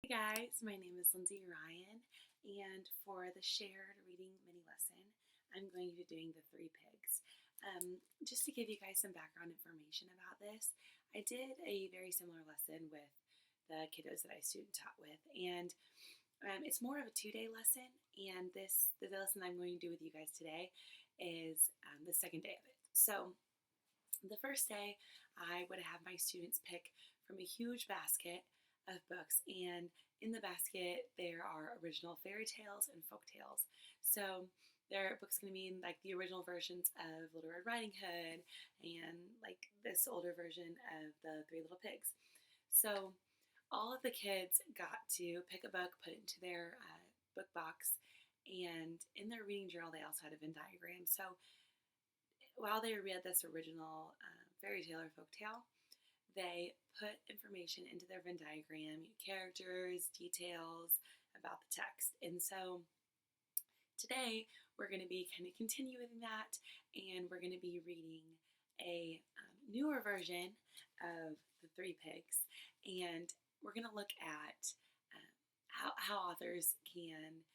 Hey guys, my name is Lindsay Ryan, and for the shared reading mini lesson, I'm going to be doing the Three Pigs. Just to give you guys some background information about this, I did a very similar lesson with the kiddos that I student taught with, and it's more of a 2-day lesson. And the lesson I'm going to do with you guys today is the second day of it. So the first day, I would have my students pick from a huge basket of books, and in the basket there are original fairy tales and folk tales. So there are books going to be like the original versions of Little Red Riding Hood and like this older version of the Three Little Pigs. So all of the kids got to pick a book, put it into their book box, and in their reading journal they also had a Venn diagram. So while they read this original fairy tale or folk tale, they put information into their Venn diagram, characters, details about the text. And so today we're going to be kind of continuing that, and we're going to be reading a newer version of the Three Pigs, and we're going to look at how authors can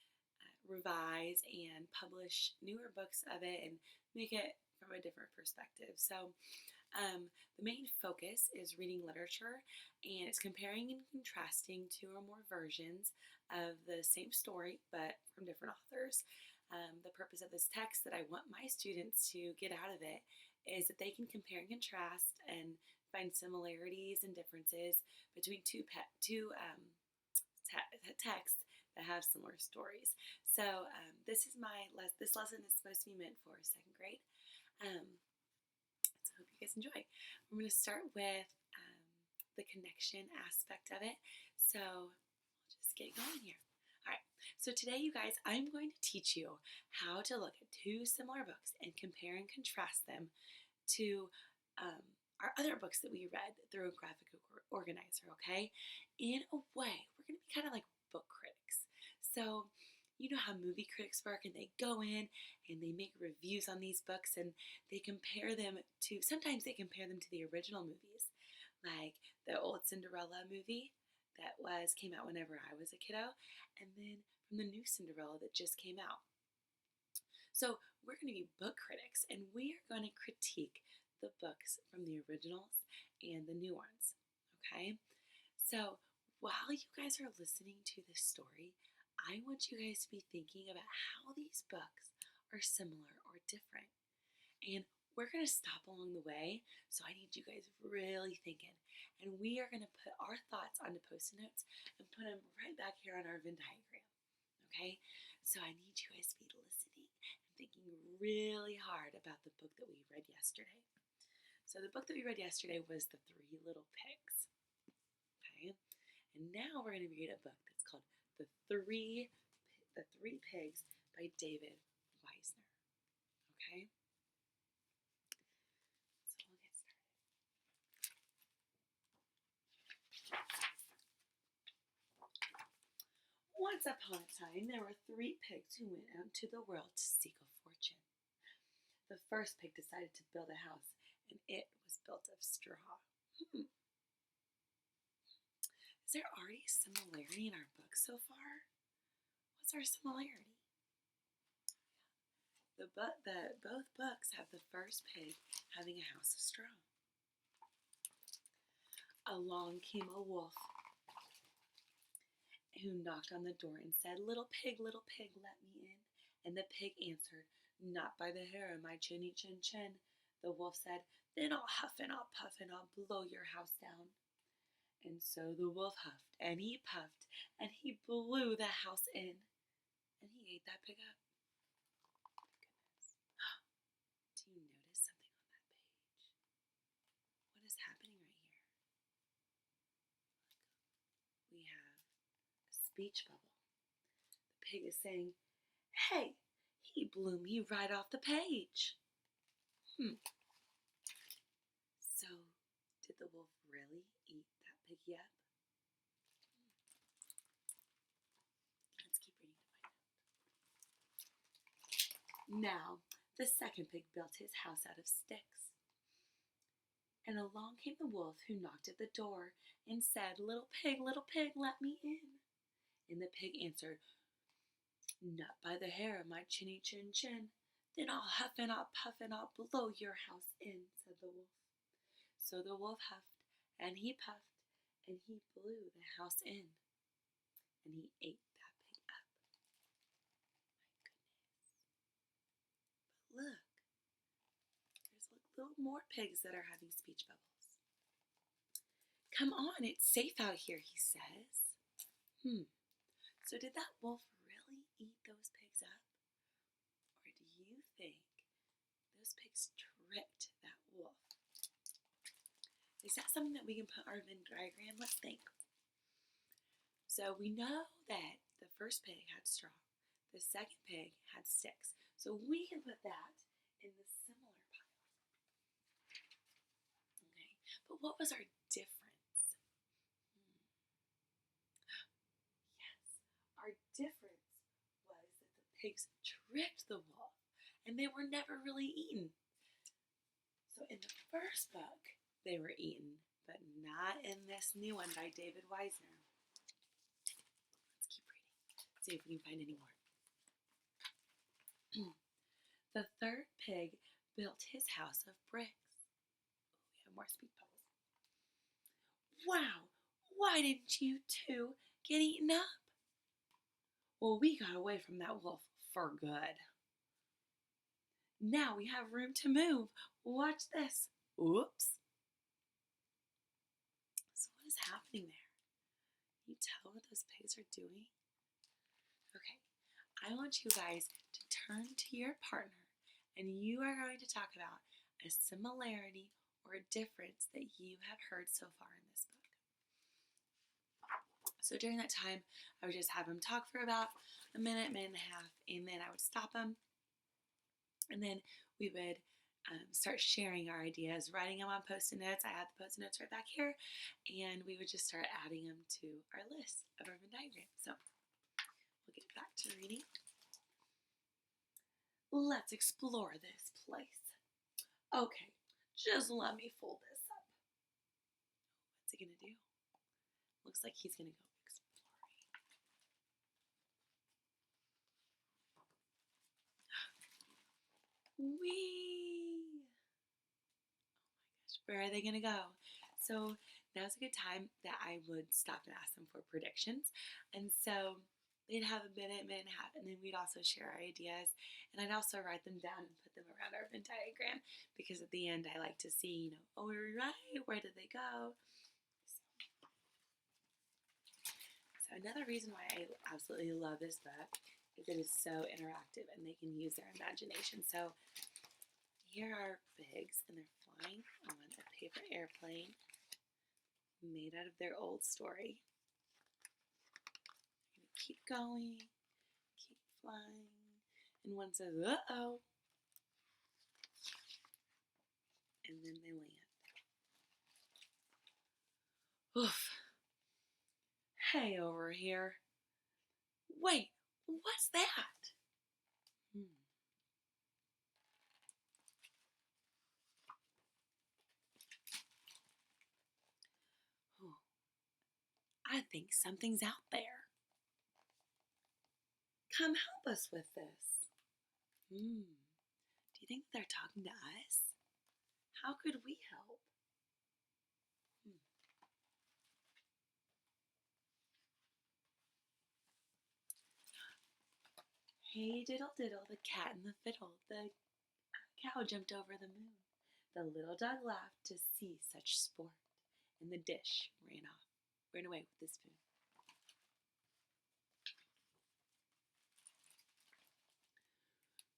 revise and publish newer books of it and make it from a different perspective. So the main focus is reading literature, and it's comparing and contrasting two or more versions of the same story but from different authors. The purpose of this text that I want my students to get out of it is that they can compare and contrast and find similarities and differences between two texts that have similar stories. So this lesson is supposed to be meant for second grade. So I hope you guys enjoy. I'm going to start with the connection aspect of it. So we'll just get going here. All right. So today, you guys, I'm going to teach you how to look at two similar books and compare and contrast them to our other books that we read through a graphic organizer, okay? In a way, we're going to be kind of like book critics. So you know how movie critics work, and they go in and they make reviews on these books, and sometimes they compare them to the original movies, like the old Cinderella movie that came out whenever I was a kiddo, and then from the new Cinderella that just came out. So we're going to be book critics, and we are going to critique the books from the originals and the new ones, okay? So while you guys are listening to this story, I want you guys to be thinking about how these books are similar or different. And we're going to stop along the way, so I need you guys really thinking. And we are going to put our thoughts onto Post-it notes and put them right back here on our Venn diagram, okay? So I need you guys to be listening and thinking really hard about the book that we read yesterday. So the book that we read yesterday was The Three Little Pigs, okay? And now we're going to read a book that's called The Three Pigs by David Wiesner, okay? So we'll get started. Once upon a time, there were three pigs who went out into the world to seek a fortune. The first pig decided to build a house, and it was built of straw. Is there already a similarity in our book so far? What's our similarity? Both books have the first pig having a house of straw. Along came a wolf who knocked on the door and said, little pig, let me in." And the pig answered, "Not by the hair of my chinny chin chin." The wolf said, "Then I'll huff and I'll puff and I'll blow your house down." And so the wolf huffed and he puffed and he blew the house in, and he ate that pig up. Goodness. Do you notice something on that page? What is happening right here? We have a speech bubble. The pig is saying, "Hey, he blew me right off the page." So, did the wolf really eat that piggy up? Let's keep reading to find out. Now, the second pig built his house out of sticks. And along came the wolf, who knocked at the door and said, little pig, let me in." And the pig answered, "Not by the hair of my chinny chin chin. Then I'll huff and I'll puff and I'll blow your house in," said the wolf. So the wolf huffed and he puffed and he blew the house in, and he ate that pig up. My goodness. But look, there's little more pigs that are having speech bubbles. "Come on, it's safe out here," he says. So did that wolf really eat those pigs up? Or do you think those pigs tricked that wolf? Is that something that we can put in our Venn diagram? Let's think. So we know that the first pig had straw. The second pig had sticks. So we can put that in the similar pile. Okay, but what was our difference? Yes, our difference was that the pigs tricked the wolf and they were never really eaten. So in the first book, they were eaten, but not in this new one by David Wiesner. Let's keep reading, see if we can find any more. The third pig built his house of bricks. We have more speech bubbles. "Wow, why didn't you two get eaten up?" "Well, we got away from that wolf for good. Now we have room to move. Watch this." Oops. So what is happening there? Can you tell what those pigs are doing? Okay, I want you guys to turn to your partner and you are going to talk about a similarity or a difference that you have heard so far in this book. So during that time, I would just have them talk for about a minute and a half, and then I would stop them, and then we would start sharing our ideas, writing them on Post-it notes. I have the Post-it notes right back here, and we would just start adding them to our list of our Venn diagram. So we'll get back to reading. Let's explore this place. Okay, just let me fold this up. What's he gonna do? Looks like he's gonna go exploring. Whee! Where are they going to go? So now's a good time that I would stop and ask them for predictions. And so they'd have a minute and a half, and then we'd also share our ideas. And I'd also write them down and put them around our Venn diagram, because at the end I like to see, oh, were we right? Where did they go? So another reason why I absolutely love this book is it is so interactive and they can use their imagination. So here are pigs, and they're flying on a paper airplane made out of their old story. They're gonna keep going, keep flying, and one says, "Uh-oh," and then they land. Oof. Hey, over here. Wait, what's that? Oh, I think something's out there. Come help us with this. Do you think they're talking to us? How could we help? Hey diddle diddle, the cat and the fiddle, the cow jumped over the moon. The little dog laughed to see such sport, and the dish ran away with the spoon.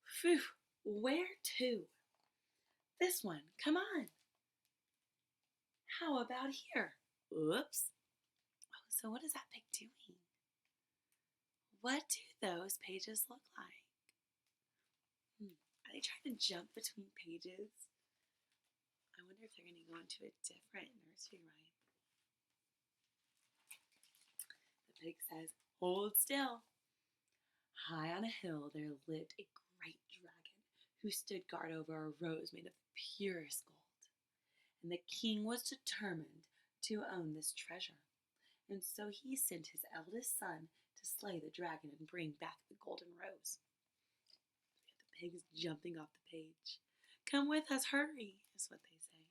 Phew, where to? This one, come on. How about here? Oops. Oh, so what is that pig doing? What do those pages look like? Are they trying to jump between pages? I wonder if they're going to go into a different nursery rhyme. The pig says, "Hold still." High on a hill there lived a great dragon who stood guard over a rose made of purest gold. and the king was determined to own this treasure. And so he sent his eldest son to slay the dragon and bring back the golden rose. The pigs jumping off the page. Come with us, hurry, is what they say.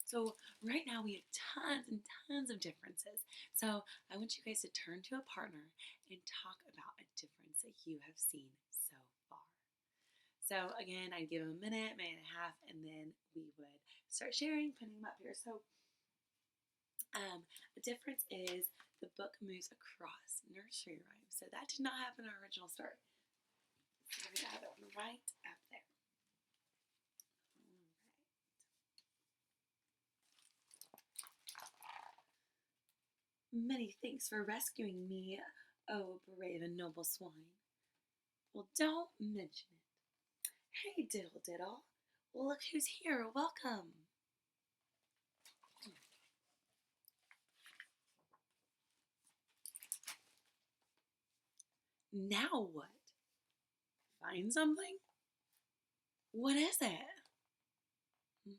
So right now we have tons and tons of differences. So I want you guys to turn to a partner and talk about a difference that you have seen so far. So again, I'd give them a minute, minute and a half, and then we would start sharing, putting them up here. So the difference is the book moves across nursery rhymes. So that did not happen in our original story. So we're going to have it right up there. Many thanks for rescuing me, oh brave and noble swine. Well, don't mention it. Hey, Diddle Diddle. Well, look who's here. Welcome. Now what? Find something? What is it? What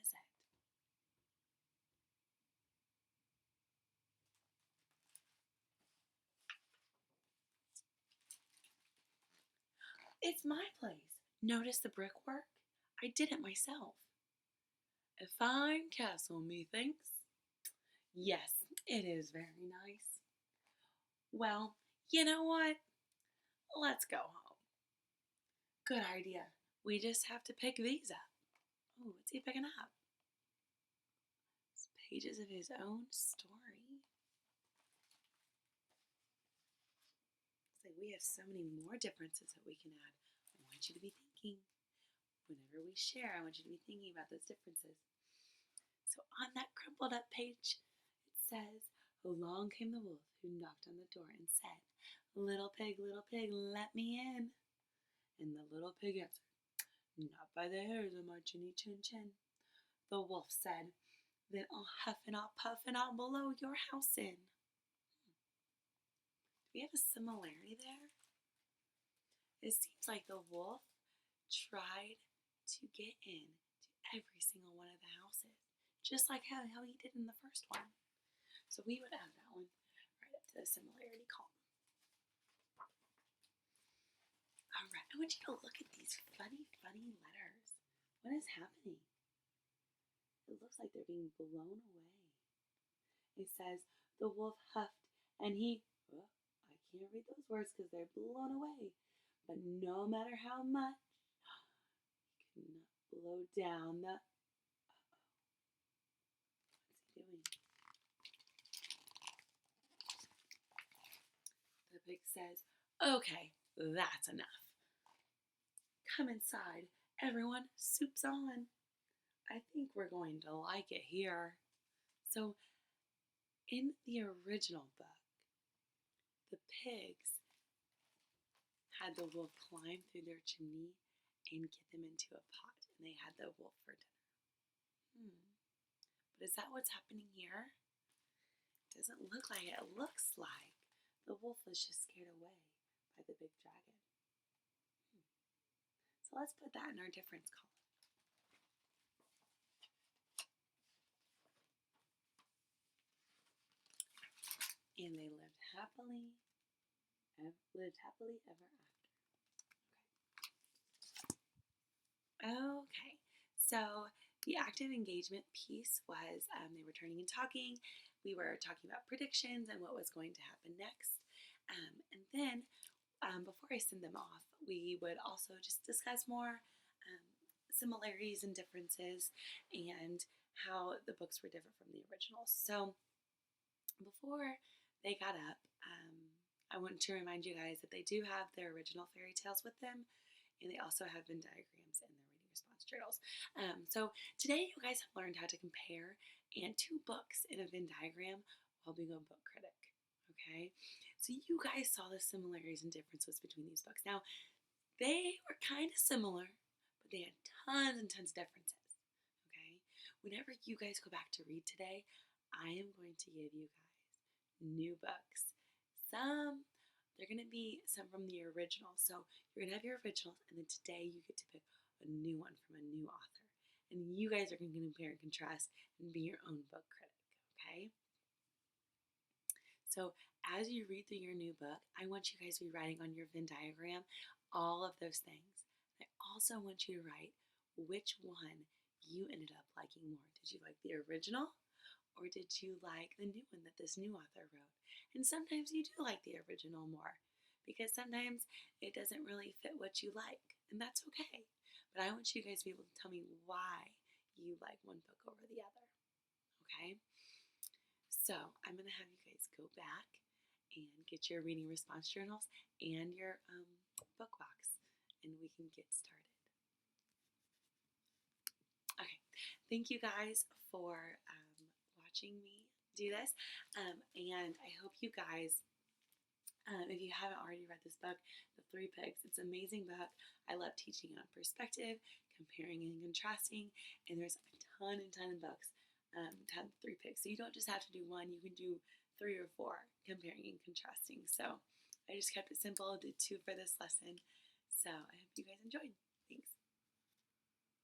is it? It's my place. Notice the brickwork? I did it myself. A fine castle, methinks. Yes, it is very nice. Well, you know what? Let's go home. Good idea. We just have to pick these up. Oh, what's he picking up? It's pages of his own story. So we have so many more differences that we can add. I want you to be thinking. Whenever we share, I want you to be thinking about those differences. So on that crumpled up page, it says, along came the wolf who knocked on the door and said, little pig, let me in. And the little pig answered, not by the hairs of my chinny chin chin. The wolf said, then I'll huff and I'll puff and I'll blow your house in. Do we have a similarity there? It seems like the wolf tried to get in to every single one of the houses, just like how he did in the first one. So we would add that one right up to the similarity column. All right, I want you to look at these funny, funny letters. What is happening? It looks like they're being blown away. It says, the wolf huffed and he, oh, I can't read those words because they're blown away. But no matter how much, he could not blow down the, what's he doing? The pig says, okay, that's enough. Come inside, everyone, soup's on. I think we're going to like it here. So, in the original book, the pigs had the wolf climb through their chimney and get them into a pot, and they had the wolf for dinner. But is that what's happening here? It doesn't look like it. It looks like the wolf was just scared away by the big dragon. So let's put that in our difference column. And they lived happily ever after. Okay, so the active engagement piece was they were turning and talking. We were talking about predictions and what was going to happen next. And then before I send them off, we would also just discuss more similarities and differences and how the books were different from the originals. So before they got up, I want to remind you guys that they do have their original fairy tales with them, and they also have Venn diagrams in their reading response journals. So today you guys have learned how to compare and two books in a Venn diagram while being a book critic. Okay, so you guys saw the similarities and differences between these books. Now, they were kind of similar, but they had tons and tons of differences. Okay, whenever you guys go back to read today, I am going to give you guys new books. Some they're going to be some from the original. So you're going to have your originals, and then today you get to pick a new one from a new author. And you guys are going to compare and contrast and be your own book critic, okay? So as you read through your new book, I want you guys to be writing on your Venn diagram all of those things. I also want you to write which one you ended up liking more. Did you like the original, or did you like the new one that this new author wrote? And sometimes you do like the original more, because sometimes it doesn't really fit what you like, and that's okay. But I want you guys to be able to tell me why you like one book over the other, okay? So I'm going to have you guys go back and get your reading response journals and your book box, and we can get started. Okay, thank you guys for watching me do this, and I hope you guys, if you haven't already read this book, The Three Pigs, it's an amazing book. I love teaching on perspective, comparing and contrasting, and there's a ton of books to have the Three Pigs. So you don't just have to do one, you can do 3 or 4 comparing and contrasting. So I just kept it simple, did 2 for this lesson. So I hope you guys enjoyed. Thanks.